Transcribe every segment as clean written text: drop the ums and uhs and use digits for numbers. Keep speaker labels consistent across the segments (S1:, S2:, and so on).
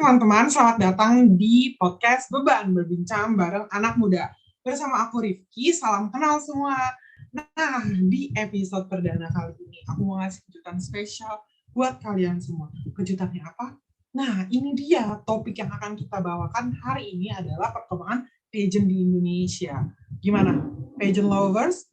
S1: teman-teman, selamat datang di podcast Beban Berbincang bareng anak muda. Bersama aku Rifki, salam kenal semua. Nah, di episode perdana kali ini, aku mau ngasih kejutan spesial buat kalian semua. Kejutannya apa? Nah, ini dia topik yang akan kita bawakan hari ini adalah perkembangan pageant di Indonesia. Gimana? Pageant lovers?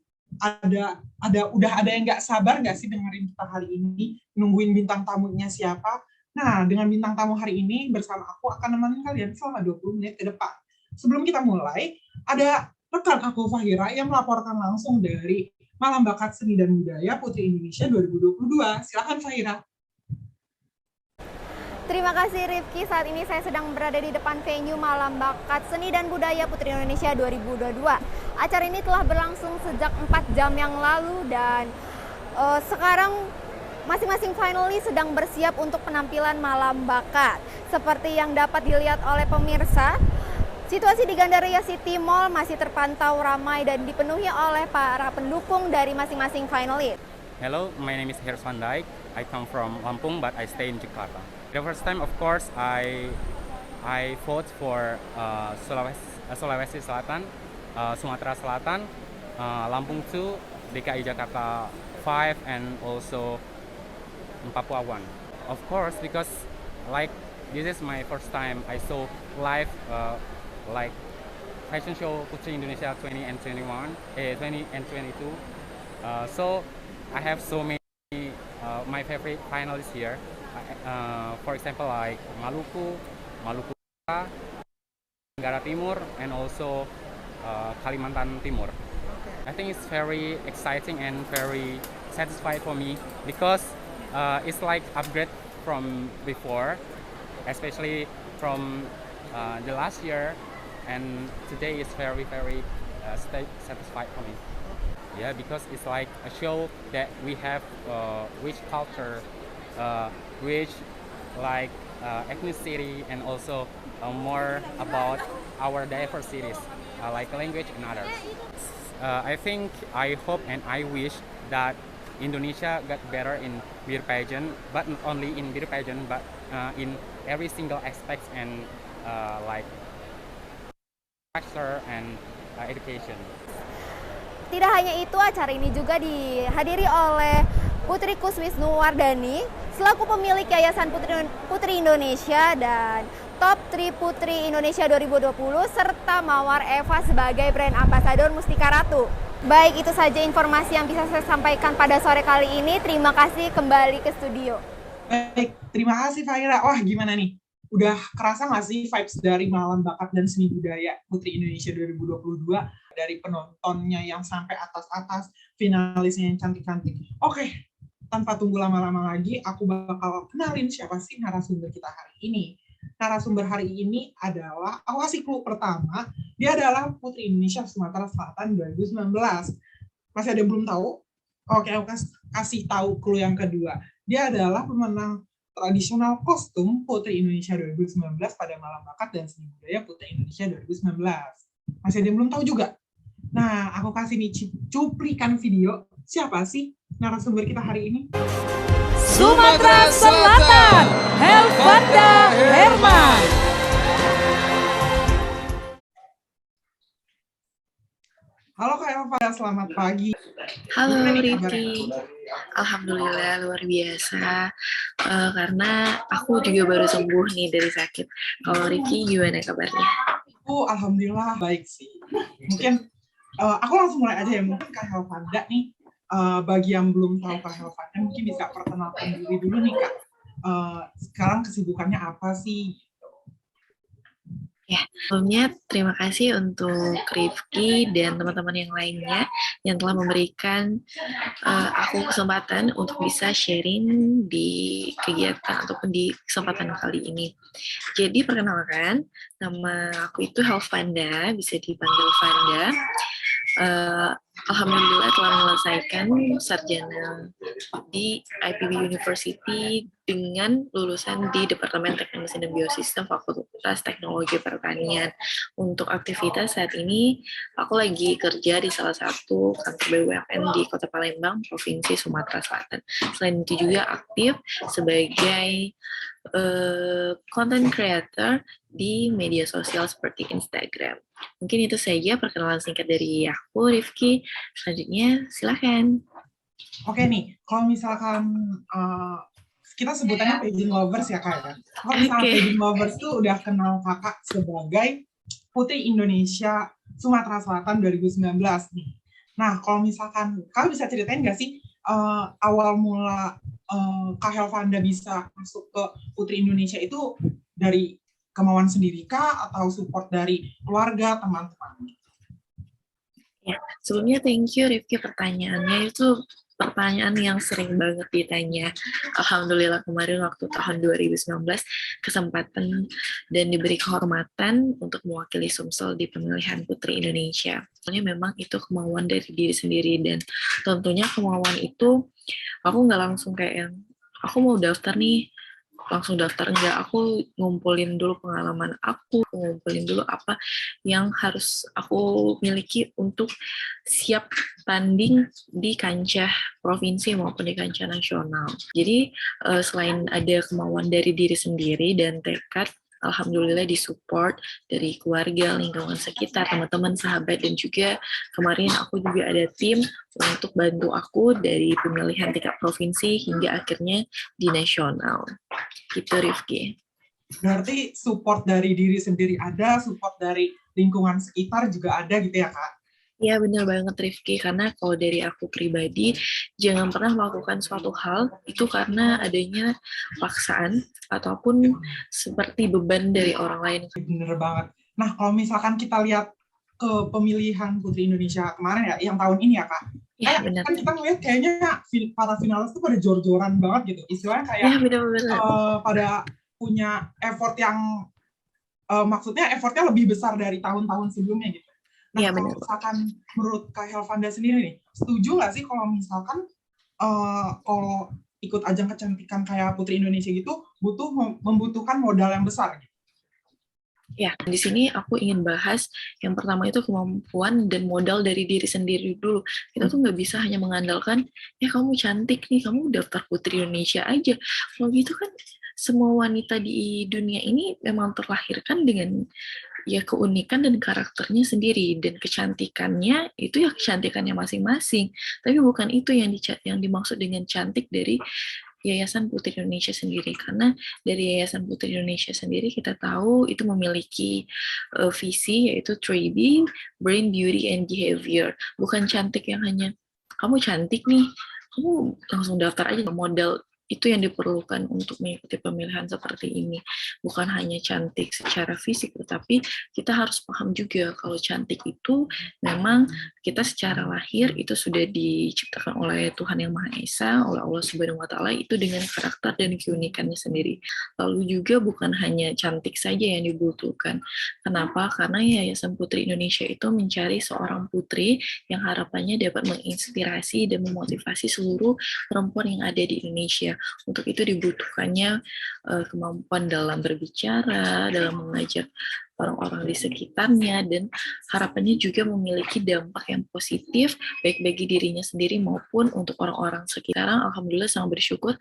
S1: Udah ada yang nggak sabar nggak sih dengerin kita hari ini? Nungguin bintang tamunya siapa? Nah, dengan bintang tamu hari ini bersama aku akan nemenin kalian selama 20 menit ke depan. Sebelum kita mulai, ada rekan aku Fahira yang melaporkan langsung dari Malam Bakat Seni dan Budaya Putri Indonesia 2022. Silakan Fahira.
S2: Terima kasih Rifki, saat ini saya sedang berada di depan venue Malam Bakat Seni dan Budaya Putri Indonesia 2022. Acara ini telah berlangsung sejak 4 jam yang lalu dan sekarang masing-masing finalis sedang bersiap untuk penampilan Malam Bakat. Seperti yang dapat dilihat oleh pemirsa, situasi di Gandaria City Mall masih terpantau ramai dan dipenuhi oleh para pendukung dari masing-masing finalis.
S3: Hello, my name is Herswan Van Dijk. I come from Lampung, but I stay in Jakarta. The first time, of course, I vote for Sulawesi Selatan, Sumatera Selatan, Lampung 2, DKI Jakarta 5, and also Papua 1. Of course, because this is my first time I saw live fashion show Putri Indonesia 20 and 22. So I have so many my favorite finalists here. For example, like Maluku, Tenggara Timur, and also Kalimantan Timur. I think it's very exciting and very satisfying for me because it's like upgrade from before, especially from the last year, and today is very satisfied for me. Yeah, because it's like a show that we have rich culture, rich ethnicity, and also more about our diversities, like language and others. I hope and I wish that Indonesia got better in beauty pageant, but not only in beauty pageant, but in every single aspect and culture and education.
S2: Tidak hanya itu, acara ini juga dihadiri oleh Putri Kuswisnuwardani selaku pemilik Yayasan Putri Indonesia dan Top 3 Putri Indonesia 2020 serta Mawar Eva sebagai brand ambassador Mustika Ratu. Baik, itu saja informasi yang bisa saya sampaikan pada sore kali ini. Terima kasih, kembali ke studio.
S1: Baik, terima kasih Fahira. Wah, gimana nih? Udah kerasa nggak sih vibes dari Malam Bakat dan Seni Budaya Putri Indonesia 2022? Dari penontonnya yang sampai atas-atas, finalisnya yang cantik-cantik. Oke, tanpa tunggu lama-lama lagi, aku bakal kenalin siapa sih narasumber kita hari ini. Narasumber hari ini adalah, aku kasih clue pertama, dia adalah Putri Indonesia Sumatera Selatan 2019. Masih ada yang belum tahu? Oke, aku kasih tahu clue yang kedua. Dia adalah pemenang tradisional kostum Putri Indonesia 2019 pada Malam Bakat dan Seni Budaya Putri Indonesia 2019. Masih ada yang belum tahu juga? Nah, aku kasih nih cuplikan video. Siapa sih narasumber kita hari ini?
S4: Sumatera Selatan, Helvanda Herman.
S1: Halo Kak Elvanda, selamat pagi.
S5: Halo Rifki, alhamdulillah luar biasa. Karena aku juga baru sembuh nih dari sakit. Kalau Rifki gimana kabarnya?
S1: Alhamdulillah baik sih. Mungkin aku langsung mulai aja ya. Mungkin Kak Helvanda nih, bagi yang belum tahu Kak Helvanda, mungkin bisa perkenalkan diri dulu nih Kak. Sekarang kesibukannya apa sih?
S5: Ya, sebelumnya terima kasih untuk Rifki dan teman-teman yang lainnya yang telah memberikan aku kesempatan untuk bisa sharing di kegiatan ataupun di kesempatan kali ini. Jadi perkenalkan, nama aku itu Helvanda, bisa dipanggil Vanda. Alhamdulillah telah menyelesaikan sarjana di IPB University dengan lulusan di Departemen Teknik Mesin dan Biosistem Fakultas Teknologi Pertanian. Untuk aktivitas saat ini, aku lagi kerja di salah satu kantor BUMN di Kota Palembang, Provinsi Sumatera Selatan. Selain itu juga aktif sebagai content creator di media sosial seperti Instagram. Mungkin itu saja perkenalan singkat dari aku, Rifki. Selanjutnya, silakan.
S1: Oke nih, kalau misalkan kita sebutannya pageant lovers ya Kak ya. Kalau misalkan pageant lovers tuh udah kenal Kakak sebagai Putri Indonesia Sumatera Selatan 2019 nih. Nah, kalau misalkan Kakak bisa ceritain nggak sih awal mula Kak Helvanda bisa masuk ke Putri Indonesia itu dari kemauan sendiri kah atau support dari keluarga, teman-teman?
S5: Ya, sebelumnya thank you Rifki, pertanyaannya itu pertanyaan yang sering banget ditanya. Alhamdulillah kemarin waktu tahun 2019 kesempatan dan diberi kehormatan untuk mewakili Sumsel di pemilihan Putri Indonesia. Soalnya memang itu kemauan dari diri sendiri, dan tentunya kemauan itu aku nggak langsung kayak yang aku mau daftar nih langsung daftar, enggak. Aku ngumpulin dulu pengalaman aku ngumpulin dulu apa yang harus aku miliki untuk siap tanding di kancah provinsi maupun di kancah nasional. Jadi selain ada kemauan dari diri sendiri dan tekad, alhamdulillah disupport dari keluarga, lingkungan sekitar, teman-teman, sahabat, dan juga kemarin aku juga ada tim untuk bantu aku dari pemilihan tingkat provinsi hingga akhirnya di nasional. Gitu Rifki.
S1: Berarti support dari diri sendiri ada, support dari lingkungan sekitar juga ada gitu ya Kak?
S5: Iya benar banget Rifki, karena kalau dari aku pribadi, jangan pernah melakukan suatu hal itu karena adanya paksaan ataupun seperti beban dari orang lain.
S1: Bener banget. Nah kalau misalkan kita lihat ke pemilihan Putri Indonesia kemarin ya, yang tahun ini ya Kak,
S5: Ya, benar.
S1: Kan kita ngeliat kayaknya para finalis tuh pada jor-joran banget gitu, istilahnya kayak
S5: ya, benar.
S1: Pada punya effort yang maksudnya effortnya lebih besar dari tahun-tahun sebelumnya gitu. Nah, kalau misalkan menurut Kak Helvanda sendiri nih, setuju nggak sih kalau misalkan kalau ikut ajang kecantikan kayak Putri Indonesia gitu, membutuhkan modal yang besar gitu?
S5: Ya, di sini aku ingin bahas yang pertama itu kemampuan dan modal dari diri sendiri dulu. Kita tuh nggak bisa hanya mengandalkan, ya kamu cantik nih, kamu daftar Putri Indonesia aja. Kalau gitu kan semua wanita di dunia ini memang terlahirkan dengan ya keunikan dan karakternya sendiri, dan kecantikannya itu ya kecantikannya masing-masing. Tapi bukan itu yang dimaksud dengan cantik dari Yayasan Putri Indonesia sendiri, karena dari Yayasan Putri Indonesia sendiri kita tahu itu memiliki visi yaitu 3B, Brain, Beauty, and Behavior. Bukan cantik yang hanya kamu cantik nih, kamu langsung daftar aja. Modal itu yang diperlukan untuk mengikuti pemilihan seperti ini. Bukan hanya cantik secara fisik, tetapi kita harus paham juga kalau cantik itu memang kita secara lahir itu sudah diciptakan oleh Tuhan Yang Maha Esa, oleh Allah Subhanahu wa Ta'ala, itu dengan karakter dan keunikannya sendiri. Lalu juga bukan hanya cantik saja yang dibutuhkan. Kenapa? Karena Yayasan Putri Indonesia itu mencari seorang putri yang harapannya dapat menginspirasi dan memotivasi seluruh perempuan yang ada di Indonesia. Untuk itu dibutuhkannya kemampuan dalam berbicara, dalam mengajak orang-orang di sekitarnya, dan harapannya juga memiliki dampak yang positif baik bagi dirinya sendiri maupun untuk orang-orang sekitar. Alhamdulillah sangat bersyukur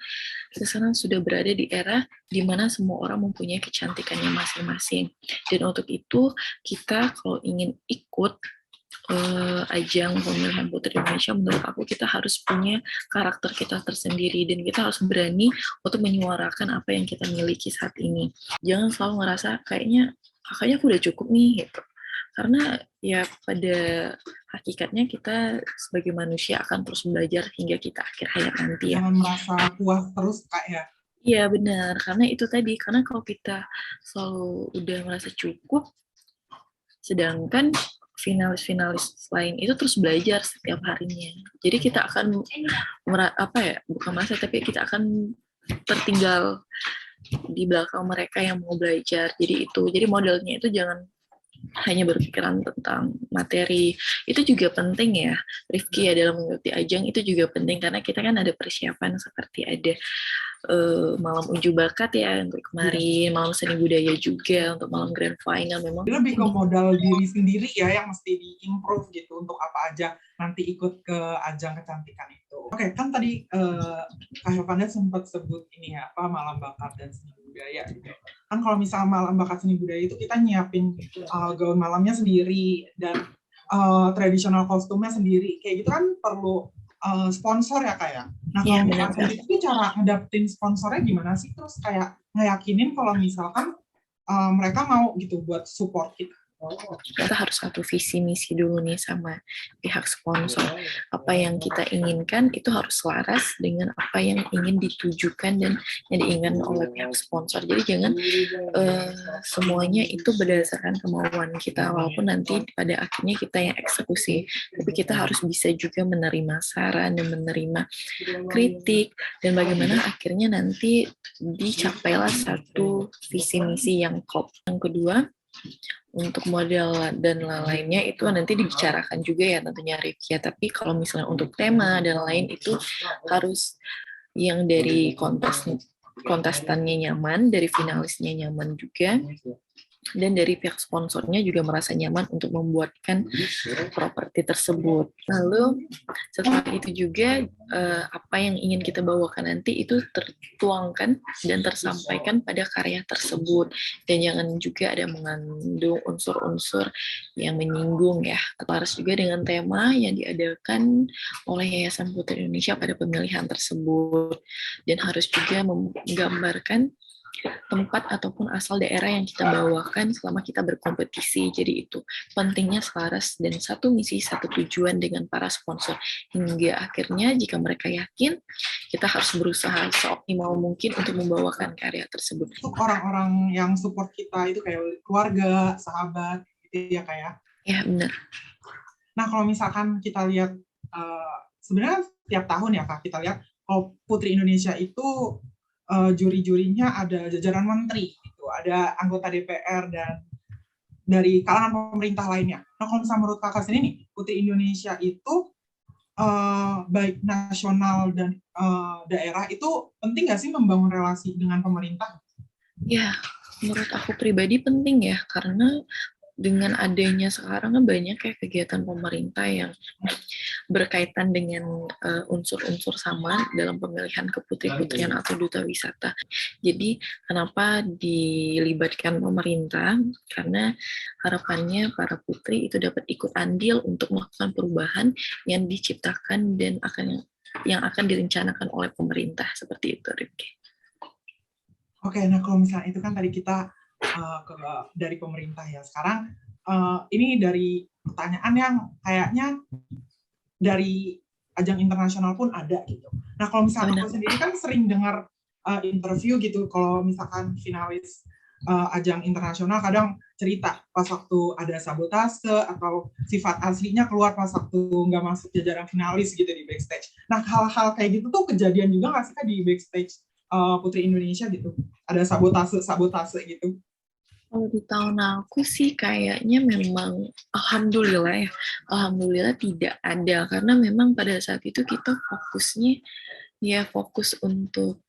S5: kita sekarang sudah berada di era di mana semua orang mempunyai kecantikannya masing-masing. Dan untuk itu kita kalau ingin ikut ajang pemilihan Putri Indonesia, menurut aku kita harus punya karakter kita tersendiri dan kita harus berani untuk menyuarakan apa yang kita miliki saat ini. Jangan selalu ngerasa kayaknya aku udah cukup nih gitu. Karena ya pada hakikatnya kita sebagai manusia akan terus belajar hingga kita akhir hayat nanti ya.
S1: Jangan merasa puas terus Kak ya.
S5: Iya benar, karena itu tadi, karena kalau kita selalu udah merasa cukup, sedangkan finalis-finalis lain itu terus belajar setiap harinya. Jadi kita akan bukan merasa, tapi kita akan tertinggal di belakang mereka yang mau belajar. Jadi modalnya itu jangan hanya berpikiran tentang materi. Itu juga penting ya, Rifki, ya, dalam mengikuti ajang itu juga penting karena kita kan ada persiapan seperti ada malam unjuk bakat ya untuk kemarin, malam seni budaya juga untuk malam grand final. Memang
S1: lebih ke modal diri sendiri ya yang mesti diimprove gitu untuk apa aja nanti ikut ke ajang kecantikan itu. Oke, kan tadi Kak Helvanda sempat sebut ini ya, malam bakat dan seni budaya. budaya gitu. Kan kalau misal malam bakat seni budaya itu kita nyiapin gaun malamnya sendiri dan tradisional kostumnya sendiri. Kayak gitu kan perlu sponsor ya kayak. Nah kalau misalkan itu cara ngedapetin sponsornya gimana sih? Terus kayak ngeyakinin kalau misalkan mereka mau gitu buat support kita.
S5: Kita harus satu visi misi dulu nih sama pihak sponsor. Apa yang kita inginkan itu harus selaras dengan apa yang ingin ditujukan dan yang diinginkan oleh pihak sponsor. Jadi jangan semuanya itu berdasarkan kemauan kita, walaupun nanti pada akhirnya kita yang eksekusi. Tapi kita harus bisa juga menerima saran dan menerima kritik, dan bagaimana akhirnya nanti dicapailah satu visi misi yang klop. Yang kedua, untuk model dan lainnya itu nanti dibicarakan juga ya tentunya Rifki. Tapi kalau misalnya untuk tema dan lain itu harus yang dari kontestannya nyaman, dari finalisnya nyaman juga, dan dari pihak sponsornya juga merasa nyaman untuk membuatkan properti tersebut. Lalu setelah itu juga apa yang ingin kita bawakan nanti itu tertuangkan dan tersampaikan pada karya tersebut, dan jangan juga ada mengandung unsur-unsur yang menyinggung ya. Harus juga dengan tema yang diadakan oleh Yayasan Putri Indonesia pada pemilihan tersebut, dan harus juga menggambarkan tempat ataupun asal daerah yang kita bawakan selama kita berkompetisi. Jadi itu pentingnya selaras dan satu misi, satu tujuan dengan para sponsor. Hingga akhirnya jika mereka yakin, kita harus berusaha seoptimal mungkin untuk membawakan karya tersebut.
S1: Orang-orang yang support kita itu kayak keluarga, sahabat, gitu ya kayak.
S5: Ya, benar.
S1: Nah, kalau misalkan kita lihat, sebenarnya tiap tahun ya Kak, kita lihat kalau Putri Indonesia itu juri-jurinya ada jajaran menteri, gitu, ada anggota DPR dan dari kalangan pemerintah lainnya. Nah, kalau misalnya menurut Kakak sendiri nih, Putri Indonesia itu baik nasional dan daerah itu penting nggak sih membangun relasi dengan pemerintah?
S5: Ya, menurut aku pribadi penting ya, karena dengan adanya sekarang kan banyak kayak kegiatan pemerintah yang berkaitan dengan unsur-unsur sama dalam pemilihan keputri-putrian atau duta wisata. Jadi kenapa dilibatkan pemerintah? Karena harapannya para putri itu dapat ikut andil untuk melakukan perubahan yang diciptakan dan yang akan direncanakan oleh pemerintah, seperti itu, Rifki.
S1: Oke, nah kalau misalnya itu kan tadi kita dari pemerintah ya. Sekarang ini dari pertanyaan yang kayaknya dari ajang internasional pun ada gitu. Nah kalau misalnya aku sendiri kan sering dengar interview gitu, kalau misalkan finalis ajang internasional kadang cerita pas waktu ada sabotase atau sifat aslinya keluar pas waktu nggak masuk jajaran finalis gitu di backstage. Nah hal-hal kayak gitu tuh kejadian juga nggak sih Kak di backstage Putri Indonesia gitu? Ada sabotase gitu?
S5: Kalau di tahun aku sih kayaknya memang alhamdulillah tidak ada, karena memang pada saat itu kita fokusnya ya fokus untuk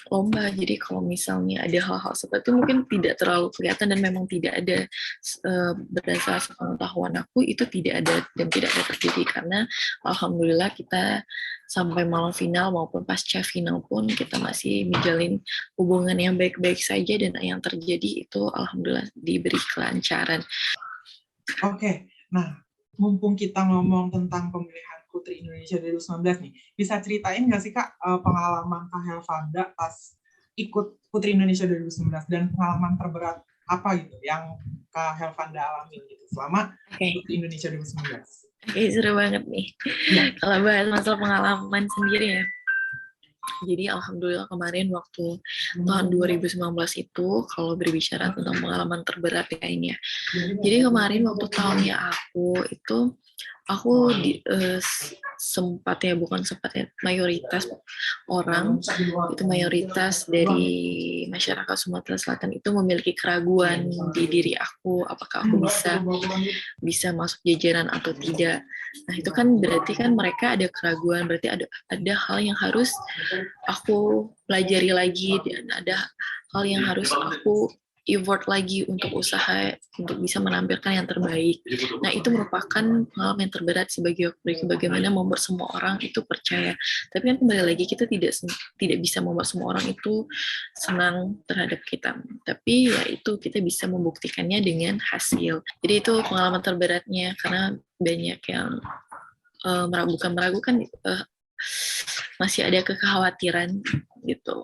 S5: lomba. Jadi kalau misalnya ada hal-hal seperti itu mungkin tidak terlalu kelihatan, dan memang tidak ada berdasarkan pengetahuan aku itu tidak ada dan tidak ada terjadi, karena alhamdulillah kita sampai malam final maupun pasca final pun kita masih menjalin hubungan yang baik-baik saja, dan yang terjadi itu alhamdulillah diberi kelancaran.
S1: Oke, nah mumpung kita ngomong tentang pemilihan Putri Indonesia 2019 nih, bisa ceritain nggak sih Kak pengalaman Kak Helvanda pas ikut Putri Indonesia 2019 dan pengalaman terberat apa gitu yang Kak Helvanda alami gitu selama Putri Indonesia 2019?
S5: Seru banget nih. Kalau bahas masalah pengalaman sendiri ya. Jadi alhamdulillah kemarin waktu tahun 2019 itu kalau berbicara tentang pengalaman terberat ya ini ya. Jadi kemarin waktu tahunnya aku mayoritas orang itu, mayoritas dari masyarakat Sumatera Selatan itu memiliki keraguan di diri aku, apakah aku bisa masuk jajaran atau tidak. Nah itu kan berarti kan mereka ada keraguan, berarti ada hal yang harus aku pelajari lagi, dan ada hal yang harus aku effort lagi untuk usaha untuk bisa menampilkan yang terbaik. Nah, itu merupakan pengalaman yang terberat sebagai bagaimana membuat semua orang itu percaya. Tapi kan kembali lagi kita tidak bisa membuat semua orang itu senang terhadap kita. Tapi ya itu kita bisa membuktikannya dengan hasil. Jadi itu pengalaman terberatnya karena banyak yang meragukan masih ada kekhawatiran gitu.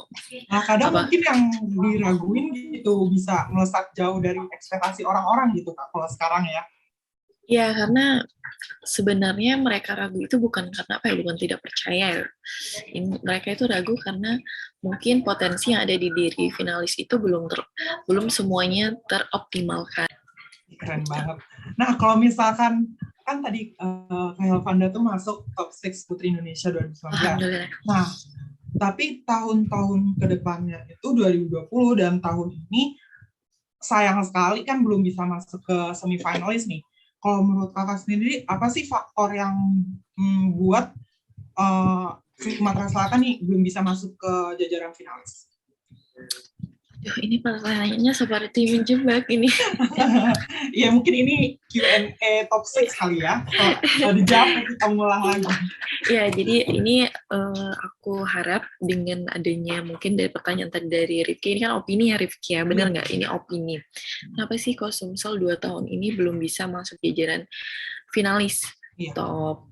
S1: Nah, kadang mungkin yang diraguin gitu bisa melesat jauh dari ekspektasi orang-orang gitu Kak, kalau sekarang ya.
S5: Ya, karena sebenarnya mereka ragu itu bukan karena bukan tidak percaya. Mereka itu ragu karena mungkin potensi yang ada di diri finalis itu belum semuanya teroptimalkan.
S1: Keren banget. Nah, kalau misalkan kan tadi Kak Helvanda tuh masuk top 6 Putri Indonesia 2019. Nah, tapi tahun-tahun ke depannya itu 2020 dan tahun ini sayang sekali kan belum bisa masuk ke semifinalis nih. Kalau menurut Kakak sendiri, apa sih faktor yang buat Sumatera Selatan nih belum bisa masuk ke jajaran finalis?
S5: Ini pertanyaannya seperti menjebak ini.
S1: Ya mungkin ini Q&A top 6 kali ya. Kalau dijawab kita ngulang lagi.
S5: Ya, jadi ini aku harap dengan adanya mungkin dari pertanyaan tadi dari Rifki, ini kan opini ya Rifki ya, benar nggak? Ini opini. Kenapa sih kok Sumsel 2 tahun ini belum bisa masuk jajaran finalis top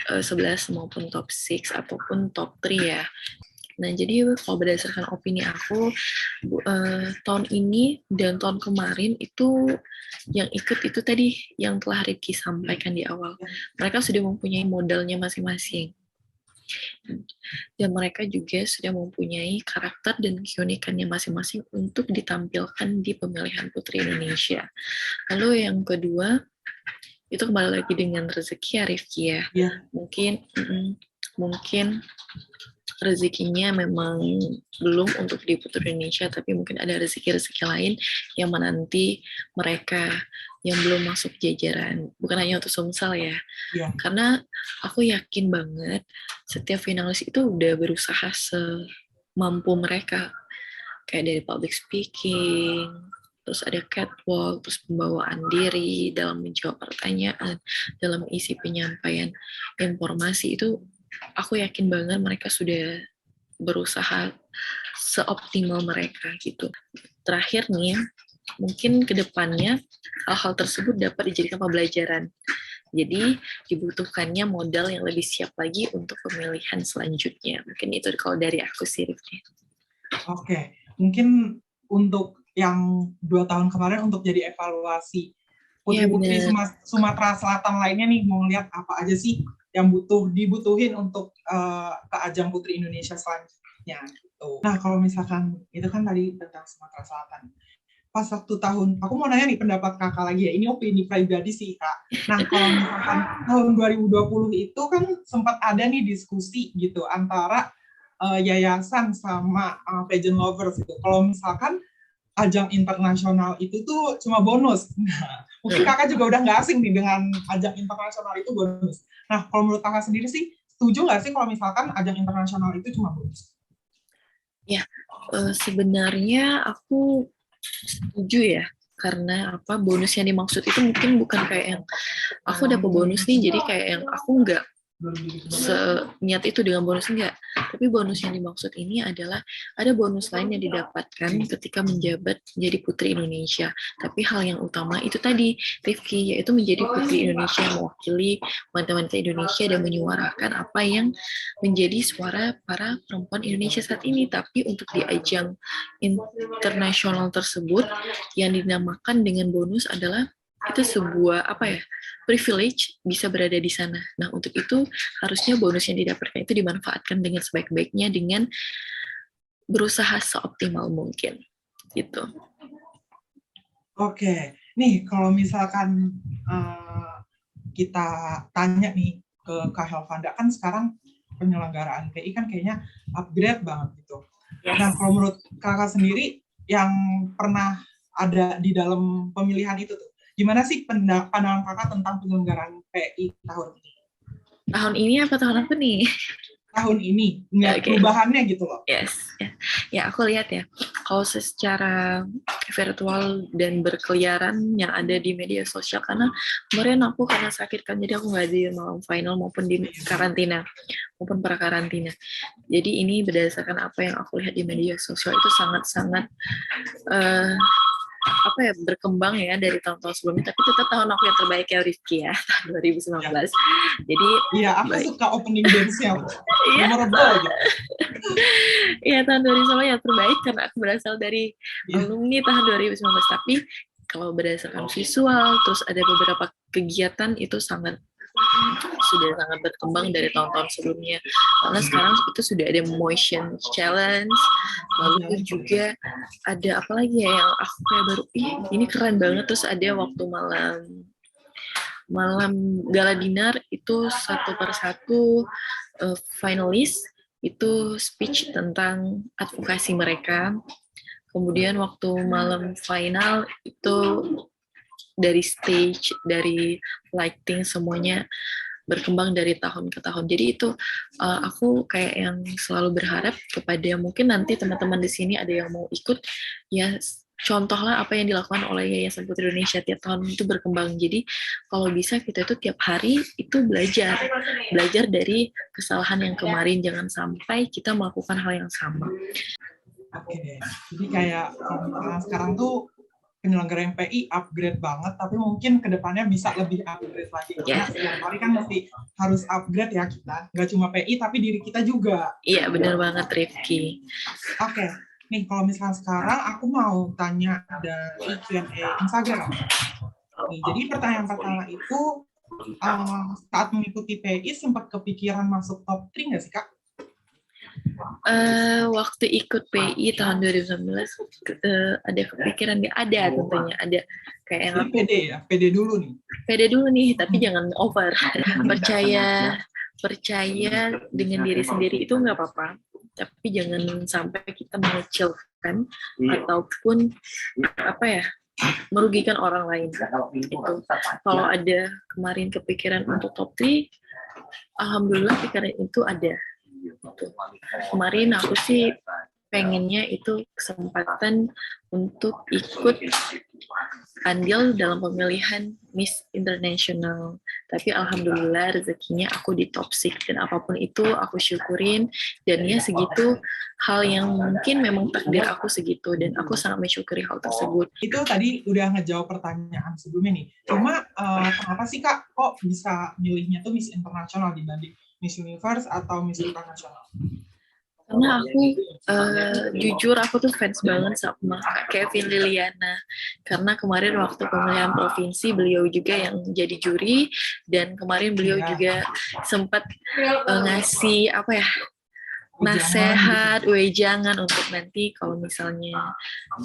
S5: 11 maupun top 6 ataupun top 3 ya? Nah, jadi kalau berdasarkan opini aku, tahun ini dan tahun kemarin itu yang ikut itu tadi yang telah Rifki sampaikan di awal. Mereka sudah mempunyai modalnya masing-masing. Dan mereka juga sudah mempunyai karakter dan keunikannya masing-masing untuk ditampilkan di pemilihan Putri Indonesia. Lalu yang kedua, itu kembali lagi dengan rezeki ya Rifki ya. Mungkin rezekinya memang belum untuk di Putri Indonesia, tapi mungkin ada rezeki-rezeki lain yang menanti mereka yang belum masuk jajaran. Bukan hanya untuk Sumsel ya. Karena aku yakin banget setiap finalis itu udah berusaha semampu mereka. Kayak dari public speaking, terus ada catwalk, terus pembawaan diri dalam menjawab pertanyaan, dalam isi penyampaian informasi itu aku yakin banget mereka sudah berusaha seoptimal mereka gitu. Terakhir nih, mungkin ke depannya hal-hal tersebut dapat dijadikan pembelajaran. Jadi dibutuhkannya modal yang lebih siap lagi untuk pemilihan selanjutnya. Mungkin itu kalau dari aku sih, Rifki.
S1: Oke, mungkin untuk yang 2 tahun kemarin untuk jadi evaluasi putri-putri Sumatera Selatan lainnya nih, mau lihat apa aja sih yang dibutuhin untuk ke ajang Putri Indonesia selanjutnya gitu. Nah, kalau misalkan itu kan tadi tentang Sumatera Selatan. Pas waktu aku mau nanya nih pendapat Kakak lagi ya, ini opini pribadi sih Kak. Nah, kalau misalkan tahun 2020 itu kan sempat ada nih diskusi gitu antara yayasan sama pageant lovers gitu. Kalau misalkan ajang internasional itu tuh cuma bonus. Nah, mungkin Kakak juga udah nggak asing nih dengan ajang internasional itu bonus. Nah, kalau menurut Kakak sendiri sih, setuju nggak sih kalau misalkan ajang internasional itu cuma bonus?
S5: Ya, sebenarnya aku setuju ya. Karena bonus yang dimaksud itu mungkin bukan kayak yang aku dapat bonus nih, jadi kayak yang aku nggak niat itu dengan bonus, enggak. Tapi bonus yang dimaksud ini adalah ada bonus lain yang didapatkan ketika menjabat menjadi Putri Indonesia. Tapi hal yang utama itu tadi, Rifki, yaitu menjadi Putri Indonesia, mewakili wanita-wanita Indonesia dan menyuarakan apa yang menjadi suara para perempuan Indonesia saat ini. Tapi untuk di ajang internasional tersebut yang dinamakan dengan bonus adalah itu sebuah privilege bisa berada di sana. Nah, untuk itu harusnya bonus yang didapatkan itu dimanfaatkan dengan sebaik-baiknya dengan berusaha seoptimal mungkin gitu.
S1: Oke, nih kalau misalkan kita tanya nih ke Kak Helvanda, kan sekarang penyelenggaraan PI kan kayaknya upgrade banget gitu. Yes. Nah, kalau menurut Kakak sendiri yang pernah ada di dalam pemilihan itu tuh, gimana sih pandangan Kakak tentang penyelenggaraan PI tahun ini?
S5: Tahun ini apa tahun apa nih?
S1: Tahun ini, perubahannya gitu loh.
S5: Yes, ya aku lihat ya. kalau secara virtual dan berkeliaran yang ada di media sosial, karena kemarin aku karena sakit kan, jadi aku nggak di malam final maupun di karantina maupun pra-karantina. Jadi ini berdasarkan apa yang aku lihat di media sosial itu sangat-sangat berkembang ya dari tahun-tahun sebelumnya, tapi tetap tahun aku yang terbaik ya Rifki ya, tahun 2019. Jadi
S1: Iya, aku suka opening dance-nya. Memorable gitu.
S5: Iya, tahun 2019 yang terbaik karena aku berasal dari alumni tahun 2019. Tapi kalau berdasarkan visual, terus ada beberapa kegiatan itu sudah sangat berkembang dari tahun-tahun sebelumnya. Karena sekarang itu sudah ada motion challenge, lalu juga ada apa lagi ya yang aku kayak baru, ini keren banget. Terus ada waktu malam gala dinner itu satu persatu finalis itu speech tentang advokasi mereka. Kemudian waktu malam final itu dari stage, dari lighting, semuanya berkembang dari tahun ke tahun. Jadi itu aku kayak yang selalu berharap kepada mungkin nanti teman-teman di sini ada yang mau ikut, ya contohlah apa yang dilakukan oleh Yayasan Putri Indonesia tiap tahun itu berkembang. Jadi kalau bisa kita itu tiap hari itu belajar dari kesalahan yang kemarin, jangan sampai kita melakukan hal yang sama.
S1: Oke, jadi kayak sekarang tuh penyelenggara MPI upgrade banget, tapi mungkin kedepannya bisa lebih upgrade lagi. Karena setiap hari kan mesti harus upgrade ya kita. Nggak cuma PI, tapi diri kita juga.
S5: Iya, benar banget Rifki.
S1: Oke, nih kalau misalnya sekarang aku mau tanya dari Q&A Instagram. Nih, jadi pertanyaan pertama itu, saat mengikuti PI sempat kepikiran masuk top 3 nggak sih, Kak?
S5: Waktu ikut PI tahun 2019 ada kepikiran, nggak ada tentunya, ada kayak yang aku
S1: pede dulu nih,
S5: tapi jangan over. percaya dengan diri sendiri itu nggak apa-apa, tapi jangan sampai kita mengecilkan ataupun merugikan orang lain. Itu kalau ada kemarin kepikiran untuk top 3, alhamdulillah pikiran itu ada. Kemarin aku sih pengennya itu kesempatan untuk ikut andil dalam pemilihan Miss International, tapi alhamdulillah rezekinya aku di top 6, dan apapun itu aku syukurin, dan ya segitu hal yang mungkin memang takdir aku segitu, dan aku sangat mensyukuri hal tersebut.
S1: Itu tadi udah ngejawab pertanyaan sebelumnya nih, cuma kenapa sih Kak kok bisa milihnya tuh Miss International dibanding Miss Universe atau Miss International?
S5: Karena aku jujur aku tuh fans banget sama Kak Kevin Liliana, karena kemarin waktu pemilihan provinsi beliau juga yang jadi juri, dan kemarin beliau juga sempat ngasih nasihat, wejangan untuk nanti kalau misalnya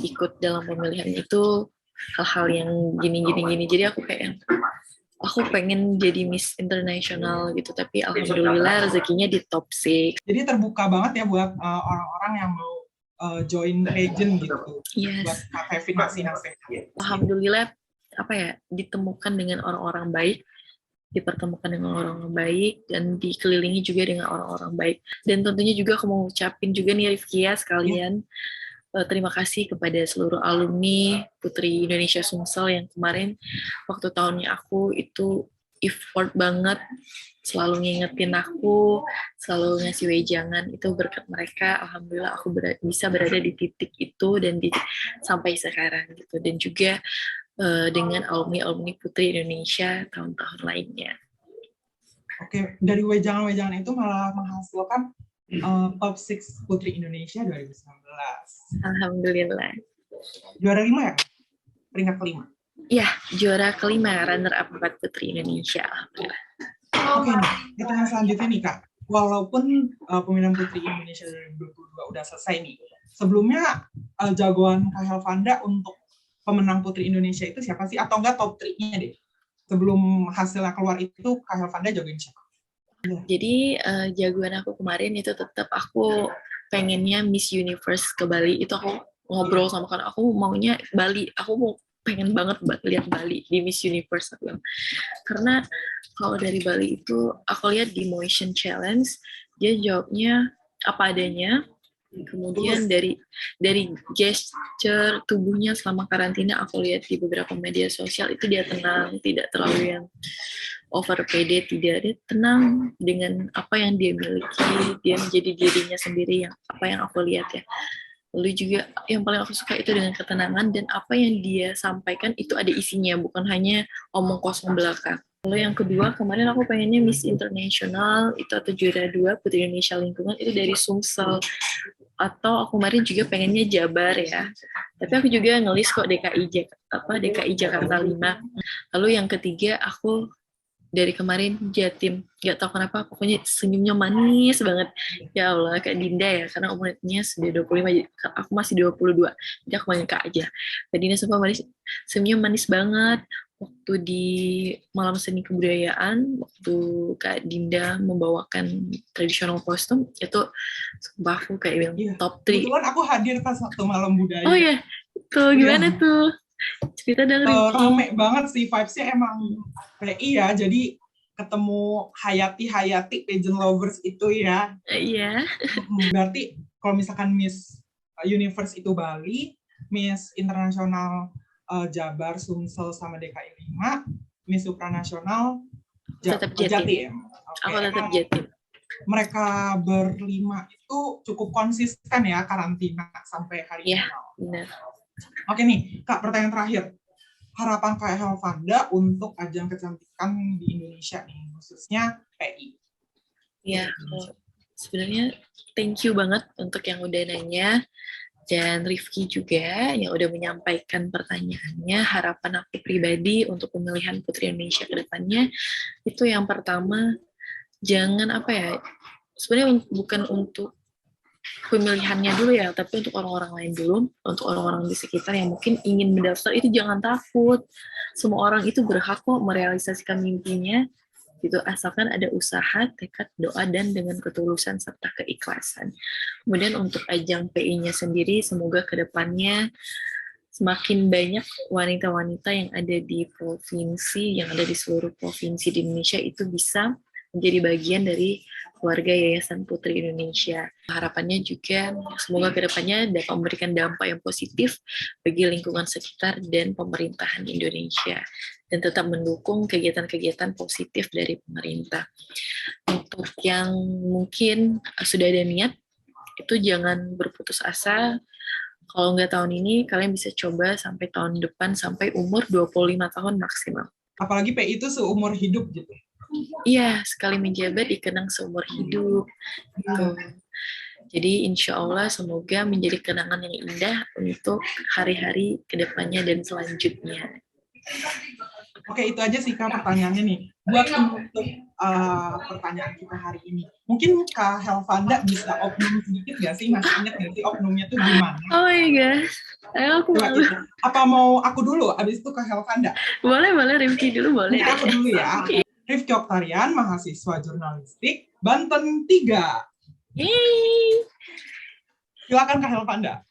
S5: ikut dalam pemilihan itu hal-hal yang gini. Jadi aku kayak aku pengen jadi Miss International gitu, tapi alhamdulillah rezekinya di top 6.
S1: Jadi terbuka banget ya buat orang-orang yang mau join pageant gitu.
S5: Yes.
S1: Buat Kak Kevin ngasih nasihat.
S5: Alhamdulillah ditemukan dengan orang-orang baik, dipertemukan dengan orang-orang baik, dan dikelilingi juga dengan orang-orang baik. Dan tentunya juga aku mau ucapin juga nih Rifki ya sekalian, terima kasih kepada seluruh alumni Putri Indonesia Sumsel yang kemarin waktu tahunnya aku itu effort banget, selalu ngingetin aku, selalu ngasih wejangan. Itu berkat mereka, alhamdulillah aku bisa berada di titik itu dan sampai sekarang gitu. Dan juga dengan alumni Putri Indonesia tahun-tahun lainnya.
S1: Oke, dari wejangan-wejangan itu malah menghasilkan top 6 Putri Indonesia 2019.
S5: Alhamdulillah.
S1: Juara 5 ya? Peringkat kelima?
S5: Iya, juara kelima, runner up 4 Putri Indonesia. Alhamdulillah.
S1: Oke, pertanyaan selanjutnya nih Kak. Walaupun pemilihan Putri Indonesia 2022 udah selesai nih, sebelumnya jagoan Kak Helvanda untuk pemenang Putri Indonesia itu siapa sih? Atau enggak top 3-nya deh? Sebelum hasilnya keluar itu Kak Helvanda jagoin siapa?
S5: Jadi jagoan aku kemarin itu tetap aku pengennya Miss Universe ke Bali. Itu aku ngobrol sama kan, aku maunya Bali, aku pengen banget lihat Bali di Miss Universe aku. Karena kalau dari Bali itu aku lihat di Motion Challenge dia jawabnya apa adanya, Kemudian dari gesture tubuhnya selama karantina aku lihat di beberapa media sosial itu dia tenang, tidak terlalu yang over pede, tidak, dia tenang dengan apa yang dia miliki, dia menjadi dirinya sendiri, yang apa yang aku lihat ya. Lalu juga yang paling aku suka itu dengan ketenangan dan apa yang dia sampaikan itu ada isinya, bukan hanya omong kosong belaka. Lalu yang kedua, kemarin aku pengennya Miss International itu atau juara 2 Putri Indonesia Lingkungan itu dari Sumsel, atau aku kemarin juga pengennya Jabar ya. Tapi aku juga ngelis kok DKI Jakarta 5. Lalu yang ketiga aku dari kemarin Jatim, nggak tahu kenapa pokoknya senyumnya manis banget. Ya Allah, Kak Dinda ya, karena umurnya sudah 25, aku masih 22, jadi aku panggil Kak aja. Kak Dinda sumpah manis, senyumnya manis banget. Waktu di Malam Seni Kebudayaan, waktu Kak Dinda membawakan tradisional kostum, itu sumpah aku kayak bilang top 3.
S1: Kebetulan aku hadir pas waktu Malam Budaya.
S5: Oh iya, tuh gimana tuh? Cerita dong.
S1: Rame banget sih, vibes-nya emang PI ya, jadi ketemu Hayati pageant lovers itu ya.
S5: Iya.
S1: Berarti kalau misalkan Miss Universe itu Bali, Miss Internasional Jabar, Sumsel, sama DKI 5, Miss Supranasional
S5: tetap Jatim.
S1: Okay.
S5: Aku tetap Jatim.
S1: Mereka berlima itu cukup konsisten ya karantina sampai hari ini.
S5: Benar.
S1: Oke nih, Kak, pertanyaan terakhir. Harapan Kak Helvanda untuk ajang kecantikan di Indonesia nih, khususnya PI.
S5: Ya, sebenarnya thank you banget untuk yang udah nanya, dan Rifki juga yang udah menyampaikan pertanyaannya. Harapan aku pribadi untuk pemilihan Putri Indonesia ke depannya, itu yang pertama, jangan sebenarnya bukan untuk pemilihannya dulu ya, tapi untuk orang-orang lain dulu, untuk orang-orang di sekitar yang mungkin ingin mendaftar itu jangan takut. Semua orang itu berhak kok merealisasikan mimpinya, gitu, asalkan ada usaha, tekad, doa, dan dengan ketulusan serta keikhlasan. Kemudian untuk ajang PI-nya sendiri, semoga kedepannya semakin banyak wanita-wanita yang ada di provinsi, yang ada di seluruh provinsi di Indonesia itu bisa menjadi bagian dari keluarga Yayasan Putri Indonesia. Harapannya juga semoga kedepannya dapat memberikan dampak yang positif bagi lingkungan sekitar dan pemerintahan Indonesia, dan tetap mendukung kegiatan-kegiatan positif dari pemerintah. Untuk yang mungkin sudah ada niat, itu jangan berputus asa. Kalau nggak tahun ini, kalian bisa coba sampai tahun depan, sampai umur 25 tahun maksimal.
S1: Apalagi PI itu seumur hidup gitu.
S5: Iya, sekali menjabat dikenang seumur hidup. Gitu. Jadi insya Allah semoga menjadi kenangan yang indah untuk hari-hari kedepannya dan selanjutnya.
S1: Oke, itu aja sih Kak pertanyaannya nih. Buat untuk pertanyaan kita hari ini. Mungkin Kak Helvanda bisa oknum sedikit nggak sih? Masih ingat nggak sih oknumnya tuh gimana?
S5: Oh my gosh. Ayo aku malu.
S1: Apa mau aku dulu? Abis itu Kak Helvanda?
S5: Boleh, Rifki dulu boleh.
S1: Mungkin aku dulu ya. Rifki Oktarian, mahasiswa jurnalistik, Banten 3.
S5: Yeay.
S1: Silakan Kak Helvanda.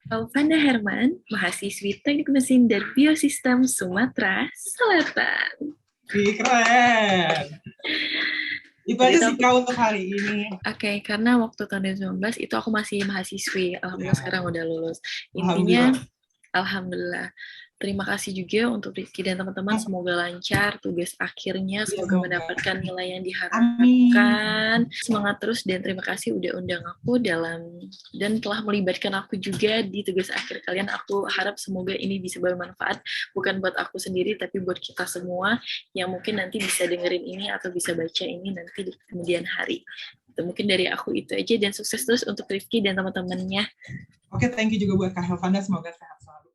S5: Helvanda Herman, mahasiswi Teknik Mesin dan Biosistem Sumatera Selatan.
S1: Keren. Itu aja sih Kak untuk hari ini.
S5: Oke, karena waktu tahun 2019 itu aku masih mahasiswi. Alhamdulillah sekarang udah lulus. Intinya, Alhamdulillah. Terima kasih juga untuk Rifki dan teman-teman. Semoga lancar tugas akhirnya. Semoga mendapatkan nilai yang diharapkan. Semangat terus dan terima kasih udah undang aku dan telah melibatkan aku juga di tugas akhir kalian. Aku harap semoga ini bisa bermanfaat. Bukan buat aku sendiri, tapi buat kita semua yang mungkin nanti bisa dengerin ini atau bisa baca ini nanti di kemudian hari. Mungkin dari aku itu aja, dan sukses terus untuk Rifki dan teman-temannya.
S1: Oke, thank you juga buat Kak Helvanda. Semoga sehat selalu.